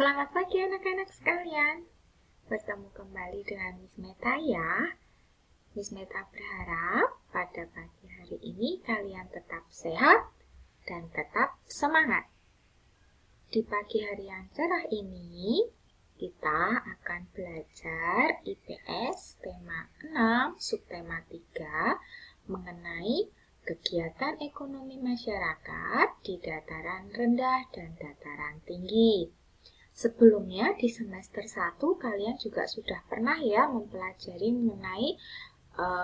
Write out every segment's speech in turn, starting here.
Selamat pagi anak-anak sekalian. Bertemu kembali dengan Miss Meta ya. Miss Meta berharap pada pagi hari ini kalian tetap sehat dan tetap semangat. Di pagi hari yang cerah ini, kita akan belajar IPS tema 6, subtema 3 mengenai kegiatan ekonomi masyarakat di dataran rendah dan dataran tinggi. Sebelumnya di semester 1 kalian juga sudah pernah ya mempelajari mengenai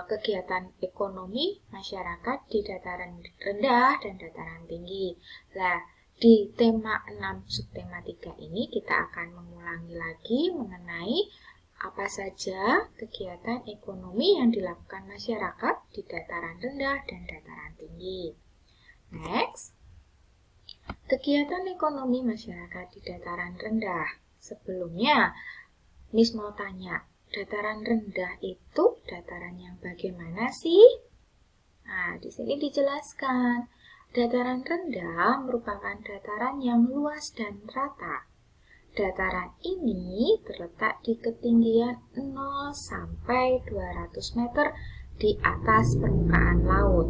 kegiatan ekonomi masyarakat di dataran rendah dan dataran tinggi. Nah, di tema 6 subtema 3 ini kita akan mengulangi lagi mengenai apa saja kegiatan ekonomi yang dilakukan masyarakat di dataran rendah dan dataran tinggi. Next. Kegiatan ekonomi masyarakat di dataran rendah. Sebelumnya, Miss mau tanya, dataran rendah itu dataran yang bagaimana sih? Nah, di sini dijelaskan. Dataran rendah merupakan dataran yang luas dan rata. Dataran ini terletak di ketinggian 0 sampai 200 meter di atas permukaan laut.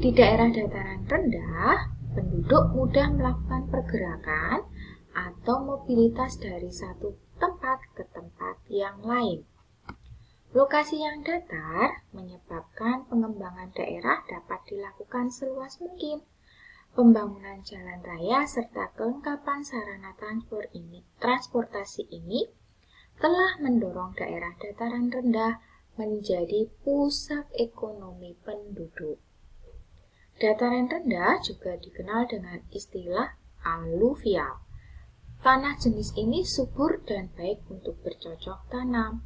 Di daerah dataran rendah, penduduk mudah melakukan pergerakan atau mobilitas dari satu tempat ke tempat yang lain. Lokasi yang datar menyebabkan pengembangan daerah dapat dilakukan seluas mungkin. Pembangunan jalan raya serta kelengkapan sarana transportasi ini telah mendorong daerah dataran rendah menjadi pusat ekonomi penduduk. Dataran rendah juga dikenal dengan istilah aluvial. Tanah jenis ini subur dan baik untuk bercocok tanam.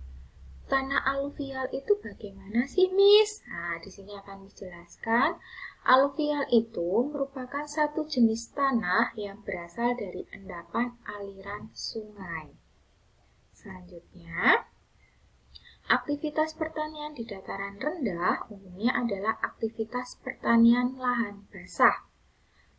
Tanah aluvial itu bagaimana sih, Miss? Nah, di sini akan dijelaskan. Aluvial itu merupakan satu jenis tanah yang berasal dari endapan aliran sungai. Selanjutnya, aktivitas pertanian di dataran rendah umumnya adalah aktivitas pertanian lahan basah.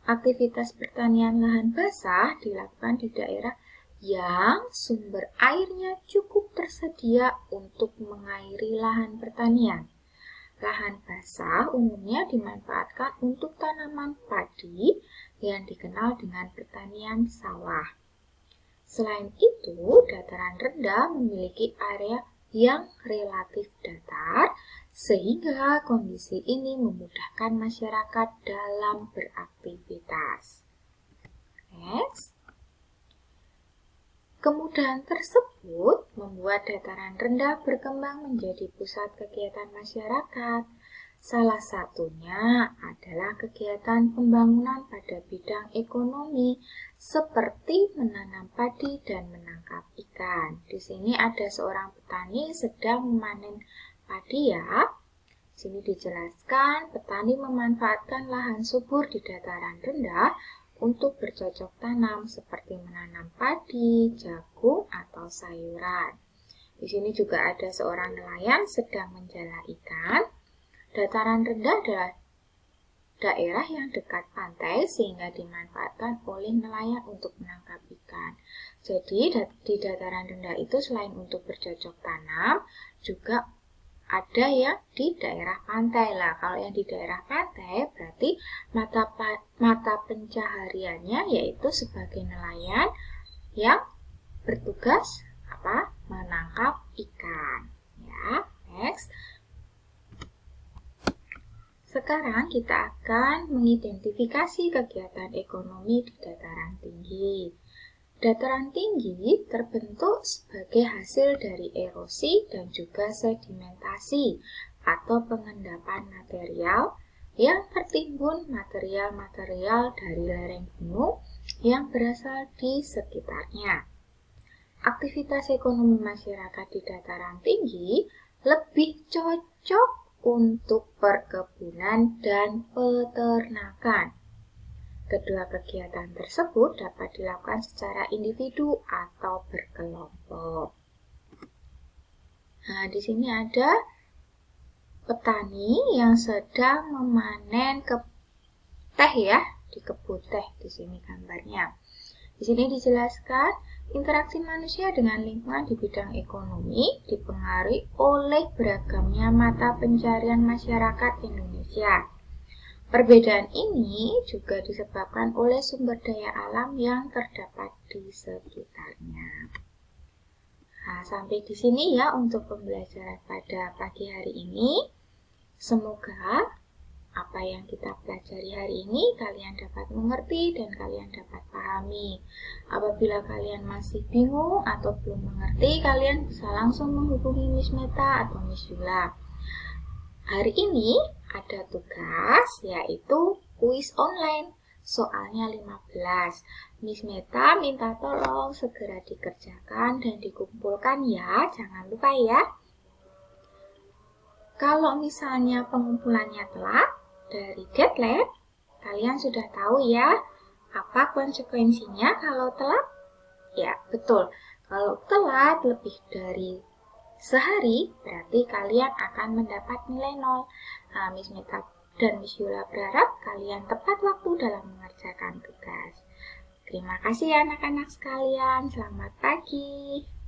Aktivitas pertanian lahan basah dilakukan di daerah yang sumber airnya cukup tersedia untuk mengairi lahan pertanian. Lahan basah umumnya dimanfaatkan untuk tanaman padi yang dikenal dengan pertanian sawah. Selain itu, dataran rendah memiliki area yang relatif datar, sehingga kondisi ini memudahkan masyarakat dalam beraktivitas. Next. Kemudahan tersebut membuat dataran rendah berkembang menjadi pusat kegiatan masyarakat. Salah satunya adalah kegiatan pembangunan pada bidang ekonomi seperti menanam padi dan menangkap ikan. Di sini ada seorang petani sedang memanen padi ya. Di sini dijelaskan petani memanfaatkan lahan subur di dataran rendah untuk bercocok tanam seperti menanam padi, jagung, atau sayuran. Di sini juga ada seorang nelayan sedang menjala ikan. Dataran rendah adalah daerah yang dekat pantai sehingga dimanfaatkan oleh nelayan untuk menangkap ikan. Jadi di dataran rendah itu selain untuk bercocok tanam, juga ada yang di daerah pantai lah. Kalau yang di daerah pantai berarti mata pencahariannya yaitu sebagai nelayan yang bertugas menangkap ikan. Ya, next. Sekarang kita akan mengidentifikasi kegiatan ekonomi di dataran tinggi. Dataran tinggi terbentuk sebagai hasil dari erosi dan juga sedimentasi atau pengendapan material yang tertimbun material-material dari lereng gunung yang berasal di sekitarnya. Aktivitas ekonomi masyarakat di dataran tinggi lebih cocok untuk perkebunan dan peternakan. Kedua kegiatan tersebut dapat dilakukan secara individu atau berkelompok. Nah, di sini ada petani yang sedang memanen teh ya, di kebun teh di sini gambarnya. Di sini dijelaskan, interaksi manusia dengan lingkungan di bidang ekonomi dipengaruhi oleh beragamnya mata pencarian masyarakat Indonesia. Perbedaan ini juga disebabkan oleh sumber daya alam yang terdapat di sekitarnya. Nah, sampai di sini ya untuk pembelajaran pada pagi hari ini. Semoga apa yang kita pelajari hari ini kalian dapat mengerti dan kalian dapat pahami. Apabila kalian masih bingung atau belum mengerti, kalian bisa langsung menghubungi Miss Meta atau Miss Yula. Hari ini ada tugas yaitu kuis online. Soalnya 15. Miss Meta minta tolong segera dikerjakan dan dikumpulkan ya, jangan lupa ya. Kalau misalnya pengumpulannya telat dari deadline, kalian sudah tahu ya apa konsekuensinya kalau telat? Ya, betul. Kalau telat lebih dari sehari, berarti kalian akan mendapat nilai 0. Nah, Miss Meta dan Miss Yula berharap kalian tepat waktu dalam mengerjakan tugas. Terima kasih ya anak-anak sekalian. Selamat pagi.